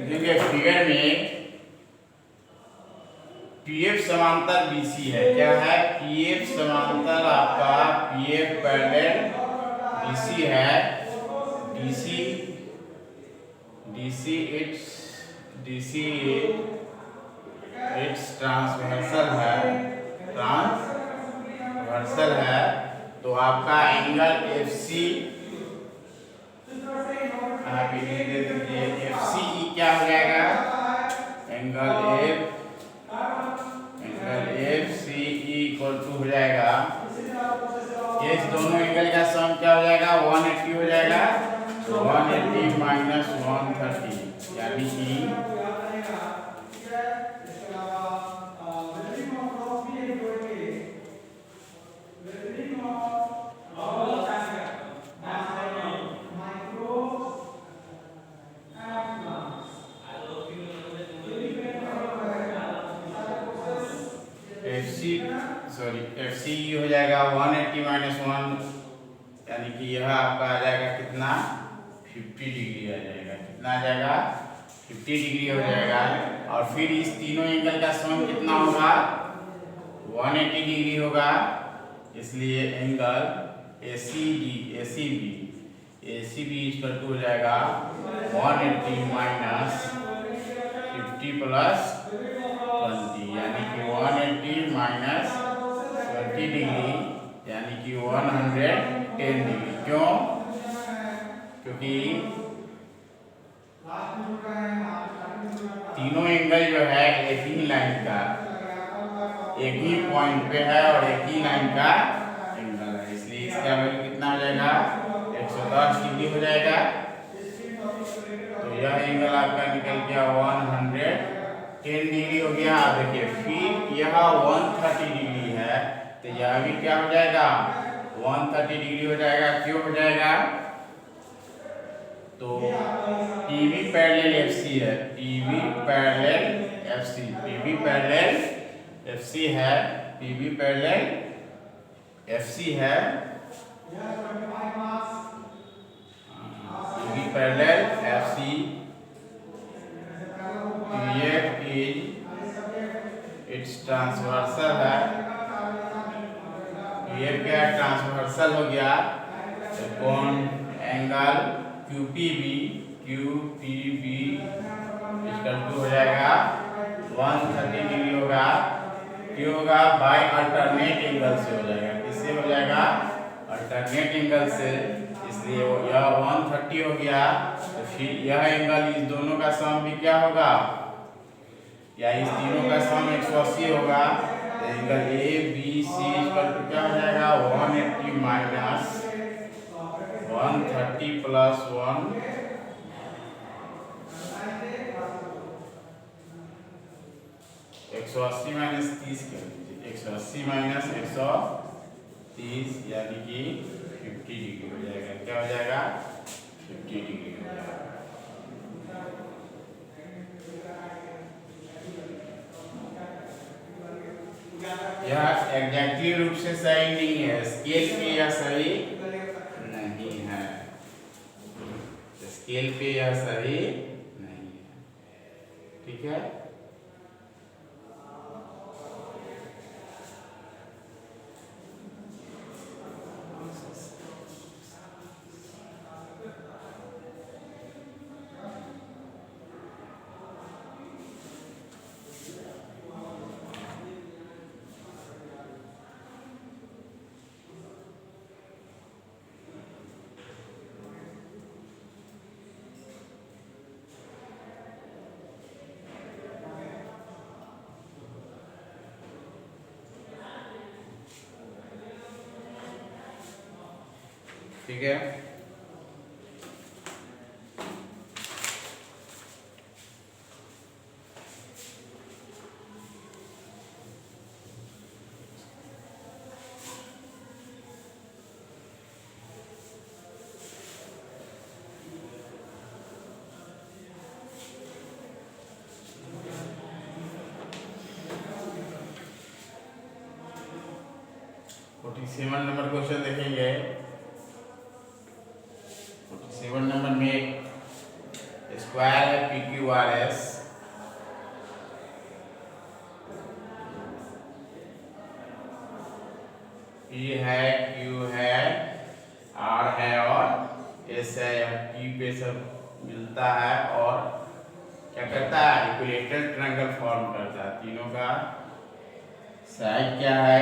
देखिए फिगर में पीएफ समांतर बीसी है। क्या है? पीएफ समांतर आपका पीएफ पैरेलल बीसी है। डीसी इट्स ट्रांसवर्सल है। तो आपका एंगल एफसी आप ये दे दीजिए, एफसी क्या हो जाएगा? Angle F C equal to हो जाएगा, ये दोनों एंगल का सम क्या हो जाएगा? 180 हो जाएगा। 180 माइनस 130 यानी कि एफसी हो जाएगा 180 माइनस 1 यानी कि यह आपका आ जाएगा कितना? 50 डिग्री आ जाएगा। कितना आ जाएगा? 50 डिग्री हो जाएगा। और फिर इस तीनों एंगल का सम कितना होगा? 180 डिग्री होगा। इसलिए एंगल एसीबी इक्वल टू हो जाएगा 180 माइनस 50 प्लस 20 यानी कि 180 माइनस 20 डिग्री यानी कि 110 डिग्री। क्यों? क्योंकि तीनों एंगल जो है एक ही लाइन का, एक ही पॉइंट पे है और एक ही लाइन का एंगल है, इसलिए इसका वैल्यू कितना हो जाएगा? 110 डिग्री हो जाएगा। तो यह एंगल आपका निकल गया 110 डिग्री हो गया। देखिए फिर यह 130 डिग्री है, तो यह भी क्या हो जाएगा? 130 डिग्री हो जाएगा। क्यों हो जाएगा? तो टीवी पैरेलल एफसी है, टीवी पैरेलल एफसी है, टीवी पैरेलल एफसी है। TV parallel FC PF is it's transversal है। पीएफ क्या? ट्रांसवर्सल हो गया। कौन? एंगल क्यूपीबी इक्वल टू हो जाएगा 130 डिग्री होगा। क्यों होगा? बाय अल्टरनेट एंगल से हो जाएगा। किससे हो जाएगा? अल्टरनेट एंगल से। इसलिए यह 130 हो गया। तो फिर यह एंगल इस दोनों का सम भी क्या होगा? या इस तीनों का सम 180 होगा। तो angle A B C equal to क्या हो जाएगा? 180 माइनस 130 प्लस 1 180 माइनस 30 कर दीजिए। 180 माइनस 130 यानी कि 50 डिग्री हो जाएगा। क्या हो जाएगा? 50 डिग्री हो जाएगा। यह एग्जैक्टली रूप से सही नहीं है, स्केल पे यह सही नहीं है, स्केल पे यह सही नहीं है। ठीक है। ठीक है। सेवन नंबर क्वेश्चन देखेंगे। 47 नंबर में स्क्वायर है P Q R S, P है, क्यू है, आर है और एस है। यह पी पे सब मिलता है और क्या करता है, इक्विलेटरल ट्रायंगल फॉर्म करता है। तीनों का साइड क्या है,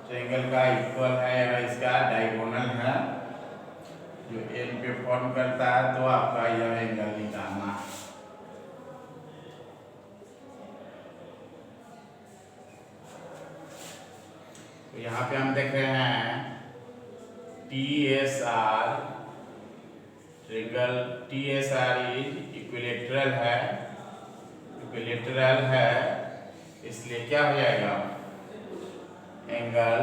ट्रायंगल का इक्वल है और इसका डायगोनल है जो एन पे फॉर्म करता है। तो आपका यह एंगल निकालना है। तो यहाँ पे हम देख रहे हैं T S R triangle, T S R is equilateral है, इसलिए क्या हो जाएगा, angle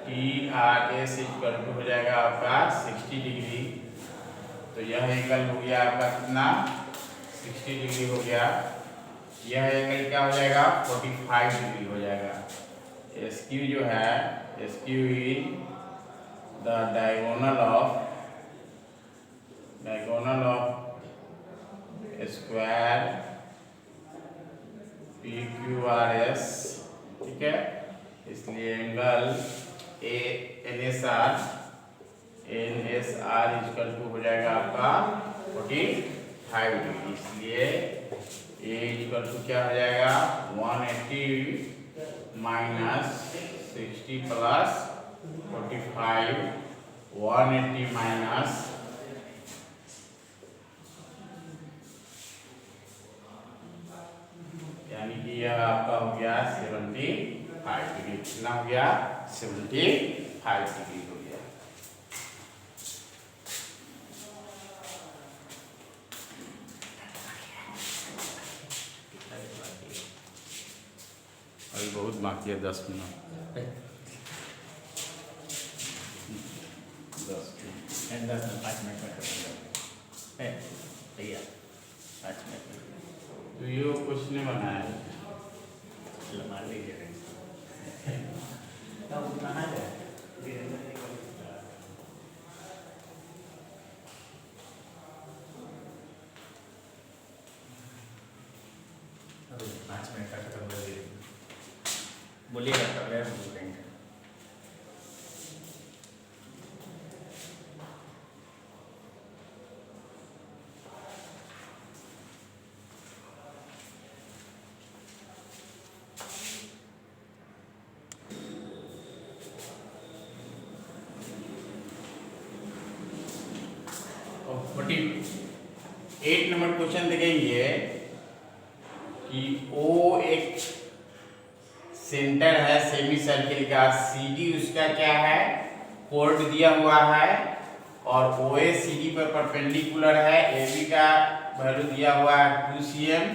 T R S equal to हो जाएगा आपका 60 डिग्री। तो यह एंगल हो गया आपका कितना, 60 डिग्री हो गया। यह एंगल क्या हो जाएगा, 45 डिग्री हो जाएगा। एस क्यू जो है, S Q is the diagonal of square P Q R S, ठीक है। इसलिए angle N S R equal to हो जाएगा आपका 45 डिग्री। इसलिए ए इक्वल टू क्या हो जाएगा, 180 माइनस 60 प्लस 45, 180 माइनस यानी कि यह आपका हो गया 75 डिग्री। कितना हो गया, 75 डिग्री हो गया। अभी बहुत बाकी है, 10 मिनट। 10 में 5 मिनट में खत्म है भैया, 5 मिनट में। तो ये कुछ नहीं बनाया है, चलो मार लीजिए। तब कहाँ गए, 5 मिनट का खत्म कर दीजिए। बोलिएगा तब यार बोलेंगे। और 48 नंबर क्वेश्चन देखेंगे कि ओ एक सेंटर है सेमी सर्किल का, सी डी उसका क्या है, कोड दिया हुआ है और ओ ए सी डी पर परपेंडिकुलर है। ए बी का वैल्यू दिया हुआ है 2 cm।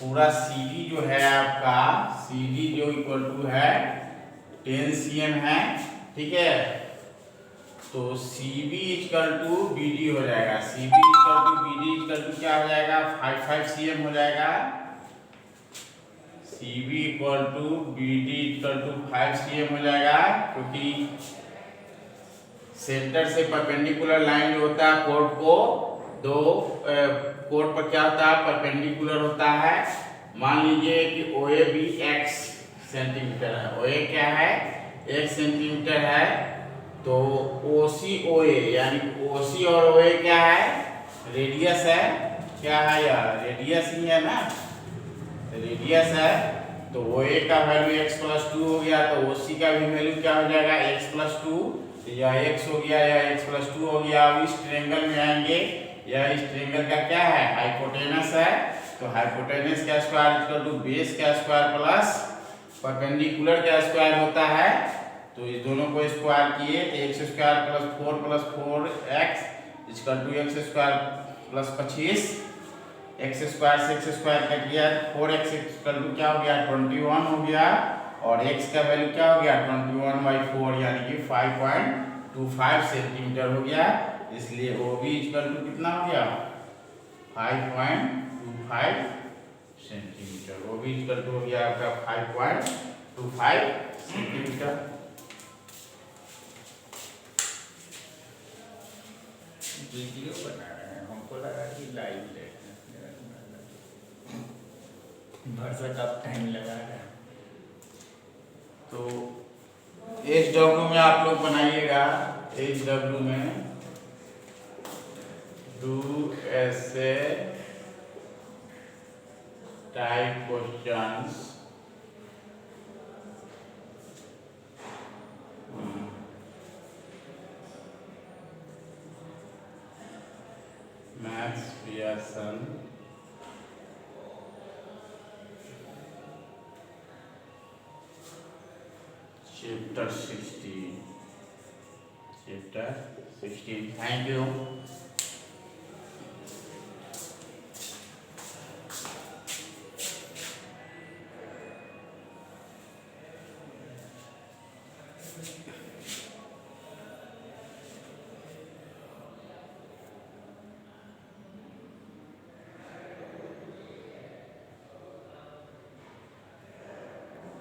पूरा सी डी जो है आपका, सी डी जो इक्वल टू है 10 cm है, ठीक है। तो C B equal to B D हो जाएगा, C B equal to B D equal to क्या हो जाएगा, 5 cm हो जाएगा। C B equal to B D equal to 5 cm हो जाएगा, क्योंकि सेंटर से परपेंडिकुलर लाइन जो होता है कोड को दो कोड पर क्या होता है, परपेंडिकुलर होता है। मान लीजिए कि ओ ए बी x सेंटीमीटर है, ओ ए क्या है, 1 सेंटीमीटर है। तो ओ सी ओ ए यानी ओ सी और ओ ए क्या है, रेडियस है, क्या है यार, रेडियस ही है ना, रेडियस है। तो ओ ए का वैल्यू x प्लस 2 हो गया, तो ओ सी का भी वैल्यू क्या हो जाएगा, x प्लस 2, या x हो गया या x प्लस 2 हो गया। अब इस ट्रायंगल में आएंगे, यह इस ट्रायंगल का क्या है, हाइपोटेनस है। तो हाइपोटेनस का स्क्वायर इक्वल टू बेस का स्क्वायर प्लस परपेंडिकुलर का स्क्वायर होता है तो इस दोनों को स्क्वायर किए तो X square plus 4 X equal to X square plus 25। X square से एक्स स्क्वायर कट गया, 4x इक्वल टू क्या हो गया 21 हो गया, और x का वैल्यू क्या हो गया 21/4 यानी कि 5.25 सेंटीमीटर हो गया। इसलिए OB इक्वल टू कितना हो गया 5.25 सेंटीमीटर। OB इक्वल टू हो गया आपका 5.25 सेंटीमीटर। वीडियो बना रहे हैं, हमको लगा कि लाइव देख रहे हैं, भर से कब टाइम लगा रहे हैं। तो HW में आप लोग बनाइएगा, HW में डू ऐसे type questions maths Pearson chapter 16। Thank you.